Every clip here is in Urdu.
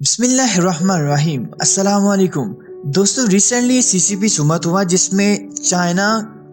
بسم اللہ الرحمن الرحیم۔ السلام علیکم دوستو، ریسنٹلی CCP سمٹ ہوا جس میں چائنا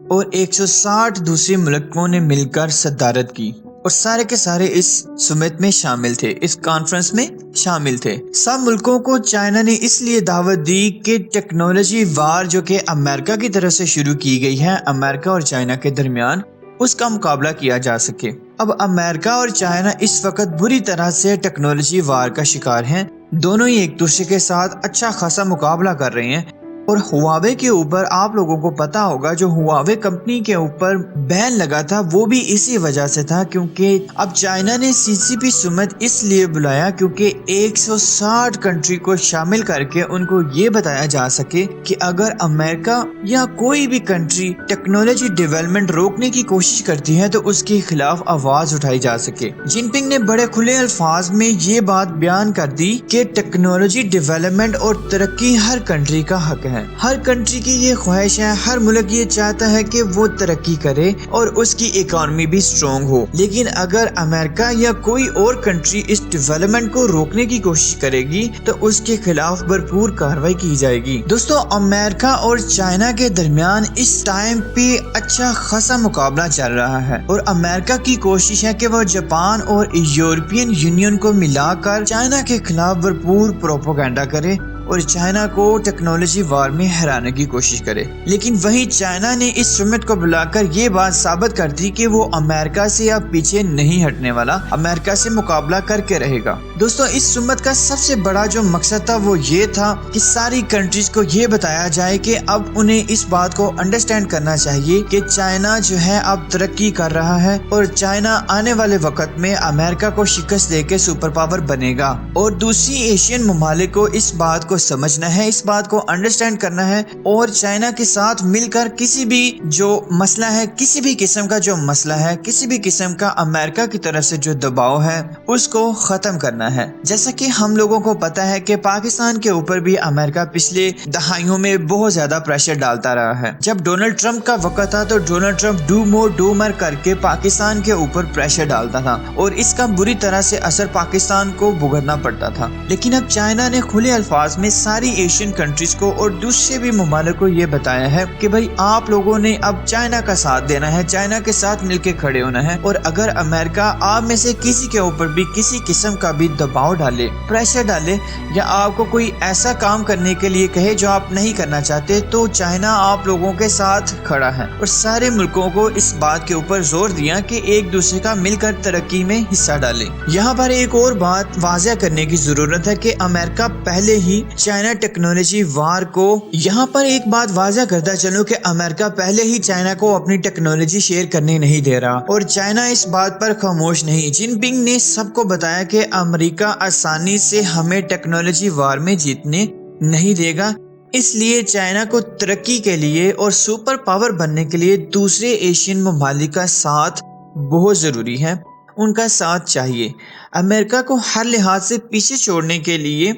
اور 160 دوسرے ملکوں نے مل کر صدارت کی اور سارے کے سارے اس سمٹ میں شامل تھے، اس کانفرنس میں شامل تھے۔ سب ملکوں کو چائنا نے اس لیے دعوت دی کہ ٹیکنالوجی وار جو کہ امریکہ کی طرف سے شروع کی گئی ہے، امریکہ اور چائنا کے درمیان، اس کا مقابلہ کیا جا سکے۔ اب امریکہ اور چائنا اس وقت بری طرح سے ٹیکنالوجی وار کا شکار ہیں، دونوں ہی ایک دوسرے کے ساتھ اچھا خاصا مقابلہ کر رہے ہیں۔ اور ہواوے کے اوپر آپ لوگوں کو پتا ہوگا، جو ہواوے کمپنی کے اوپر بین لگا تھا وہ بھی اسی وجہ سے تھا، کیونکہ اب چائنا نے CCP سمٹ اس لیے بلایا کیونکہ 160 کنٹری کو شامل کر کے ان کو یہ بتایا جا سکے کہ اگر امریکہ یا کوئی بھی کنٹری ٹیکنالوجی ڈیولپمنٹ روکنے کی کوشش کرتی ہے تو اس کے خلاف آواز اٹھائی جا سکے۔ جن پنگ نے بڑے کھلے الفاظ میں یہ بات بیان کر دی کہ ٹیکنالوجی ڈیولپمنٹ اور ترقی ہر کنٹری کا حق ہے۔ ہر کنٹری کی یہ خواہش ہے، ہر ملک یہ چاہتا ہے کہ وہ ترقی کرے اور اس کی اکانومی بھی سٹرونگ ہو، لیکن اگر امریکہ یا کوئی اور کنٹری اس ڈیولپمنٹ کو روکنے کی کوشش کرے گی تو اس کے خلاف بھرپور کارروائی کی جائے گی۔ دوستو، امریکہ اور چائنا کے درمیان اس ٹائم پہ اچھا خاصا مقابلہ چل رہا ہے اور امریکہ کی کوشش ہے کہ وہ جاپان اور یورپین یونین کو ملا کر چائنا کے خلاف بھرپور پروپیگنڈا کرے اور چائنا کو ٹیکنالوجی وار میں ہرانے کی کوشش کرے۔ لیکن وہیں چائنا نے اس سمٹ کو بلا کر یہ بات ثابت کر دی کہ وہ امریکہ سے اب پیچھے نہیں ہٹنے والا، امریکہ سے مقابلہ کر کے رہے گا۔ دوستو، اس سمٹ کا سب سے بڑا جو مقصد تھا وہ یہ تھا کہ ساری کنٹریز کو یہ بتایا جائے کہ اب انہیں اس بات کو انڈرسٹینڈ کرنا چاہیے کہ چائنا جو ہے اب ترقی کر رہا ہے اور چائنا آنے والے وقت میں امریکہ کو شکست دے کے سپر پاور بنے گا، اور دوسری ایشین ممالک کو اس بات کو سمجھنا ہے، اس بات کو انڈرسٹینڈ کرنا ہے اور چائنا کے ساتھ مل کر کسی بھی جو مسئلہ ہے، کسی بھی قسم کا جو مسئلہ ہے، کسی بھی قسم کا امریکہ کی طرف سے جو دباؤ ہے اس کو ختم کرنا ہے۔ جیسا کہ ہم لوگوں کو پتا ہے کہ پاکستان کے اوپر بھی امریکہ پچھلے دہائیوں میں بہت زیادہ پریشر ڈالتا رہا ہے۔ جب ڈونلڈ ٹرمپ کا وقت تھا تو Donald Trump do more do مر کر کے پاکستان کے اوپر پریشر ڈالتا تھا اور اس کا بری طرح سے اثر پاکستان کو بھگتنا پڑتا تھا۔ لیکن اب چائنا نے کھلے الفاظ میں ساری ایشین کنٹریز کو اور دوسرے بھی ممالک کو یہ بتایا ہے کہ بھائی آپ لوگوں نے اب چائنا کا ساتھ دینا ہے، چائنا کے ساتھ مل کے کھڑے ہونا ہے، اور اگر امریکہ آپ میں سے کسی کے اوپر بھی کسی قسم کا بھی دباؤ ڈالے، پریشر ڈالے، یا آپ کو کوئی ایسا کام کرنے کے لیے کہے جو آپ نہیں کرنا چاہتے، تو چائنا آپ لوگوں کے ساتھ کھڑا ہے۔ اور سارے ملکوں کو اس بات کے اوپر زور دیا کہ ایک دوسرے کا مل کر ترقی میں حصہ ڈالے۔ یہاں پر ایک اور بات واضح کرنے کی ضرورت ہے کہ امریکہ پہلے ہی چائنا ٹیکنالوجی وار کو، یہاں پر ایک بات واضح کرتا چلوں کہ امریکہ پہلے ہی چائنا کو اپنی ٹیکنالوجی شیئر کرنے نہیں دے رہا اور چائنا اس بات پر خاموش نہیں۔ جن پنگ نے سب کو بتایا کہ امریکہ آسانی سے ہمیں ٹیکنالوجی وار میں جیتنے نہیں دے گا، اس لیے چائنا کو ترقی کے لیے اور سپر پاور بننے کے لیے دوسرے ایشین ممالک کا ساتھ بہت ضروری ہے، ان کا ساتھ چاہیے۔ امریکہ کو ہر لحاظ سے پیچھے چھوڑنے کے لیے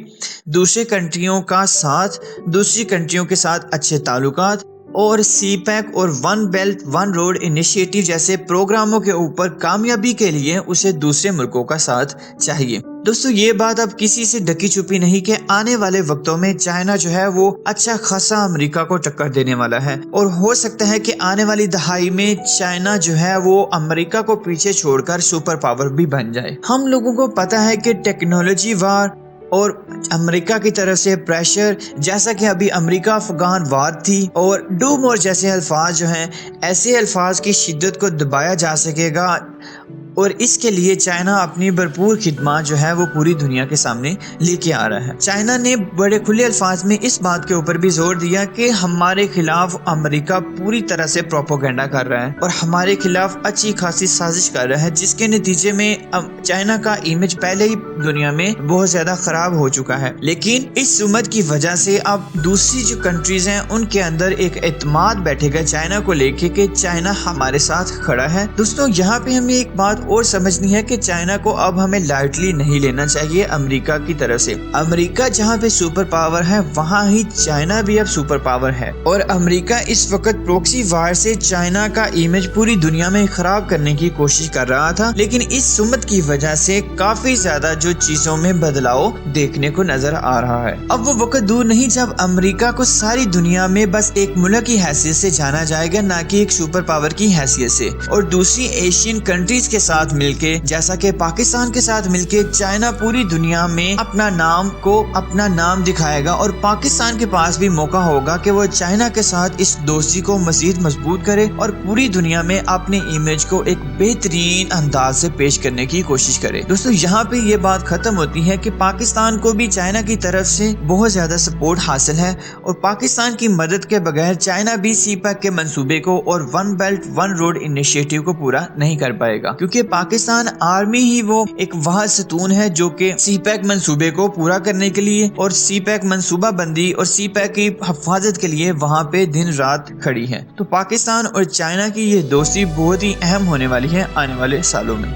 دوسرے کنٹریوں کا ساتھ، دوسری کنٹریوں کے ساتھ اچھے تعلقات اور CPEC اور one belt one road initiative جیسے پروگراموں کے اوپر کامیابی کے لیے اسے دوسرے ملکوں کا ساتھ چاہیے۔ دوستو، یہ بات اب کسی سے ڈکی چھپی نہیں کہ آنے والے وقتوں میں چائنا جو ہے وہ اچھا خاصا امریکہ کو ٹکر دینے والا ہے، اور ہو سکتا ہے کہ آنے والی دہائی میں چائنا جو ہے وہ امریکہ کو پیچھے چھوڑ کر سپر پاور بھی بن جائے۔ ہم لوگوں کو پتا ہے کہ ٹیکنالوجی وار اور امریکہ کی طرف سے پریشر، جیسا کہ ابھی امریکہ افغان وار تھی، اور ڈو مور جیسے الفاظ جو ہیں، ایسے الفاظ کی شدت کو دبایا جا سکے گا، اور اس کے لیے چائنا اپنی بھرپور خدمات جو ہے وہ پوری دنیا کے سامنے لے کے آ رہا ہے۔ چائنا نے بڑے کھلے الفاظ میں اس بات کے اوپر بھی زور دیا کہ ہمارے خلاف امریکہ پوری طرح سے پروپیگنڈا کر رہا ہے اور ہمارے خلاف اچھی خاصی سازش کر رہا ہے، جس کے نتیجے میں چائنا کا امیج پہلے ہی دنیا میں بہت زیادہ خراب ہو چکا ہے۔ لیکن اس سمت کی وجہ سے اب دوسری جو کنٹریز ہیں ان کے اندر ایک اعتماد بیٹھے گا چائنا کو لے کے کہ چائنا ہمارے ساتھ کھڑا ہے۔ دوستوں، یہاں پہ ہمیں ایک بات بات اور سمجھنی ہے کہ چائنا کو اب ہمیں لائٹلی نہیں لینا چاہیے امریکہ کی طرف سے۔ امریکہ جہاں پہ سپر پاور ہے وہاں ہی چائنا بھی اب سپر پاور ہے، اور امریکہ اس وقت پروکسی وار سے چائنا کا امیج پوری دنیا میں خراب کرنے کی کوشش کر رہا تھا، لیکن اس سمت کی وجہ سے کافی زیادہ جو چیزوں میں بدلاؤ دیکھنے کو نظر آ رہا ہے۔ اب وہ وقت دور نہیں جب امریکہ کو ساری دنیا میں بس ایک ملک کی حیثیت سے جانا جائے گا، نہ کہ ایک سپر پاور کی حیثیت سے، اور دوسری ایشین کنٹریز کے ساتھ مل کے، جیسا کہ پاکستان کے ساتھ مل کے، چائنا پوری دنیا میں اپنا نام دکھائے گا، اور پاکستان کے پاس بھی موقع ہوگا کہ وہ چائنا کے ساتھ اس دوستی کو مزید مضبوط کرے اور پوری دنیا میں اپنے امیج کو ایک بہترین انداز سے پیش کرنے کی کوشش کرے۔ دوستو یہاں پہ یہ بات ختم ہوتی ہے کہ پاکستان کو بھی چائنا کی طرف سے بہت زیادہ سپورٹ حاصل ہے، اور پاکستان کی مدد کے بغیر چائنا بھی سی پیک کے منصوبے کو اور one belt one road initiative کو پورا نہیں کر پائے گا، کیونکہ پاکستان آرمی ہی وہ ایک واحد ستون ہے جو کہ سی پیک منصوبے کو پورا کرنے کے لیے اور سی پیک منصوبہ بندی اور سی پیک کی حفاظت کے لیے وہاں پہ دن رات کھڑی ہے۔ تو پاکستان اور چائنا کی یہ دوستی بہت ہی اہم ہونے والی ہے آنے والے سالوں میں۔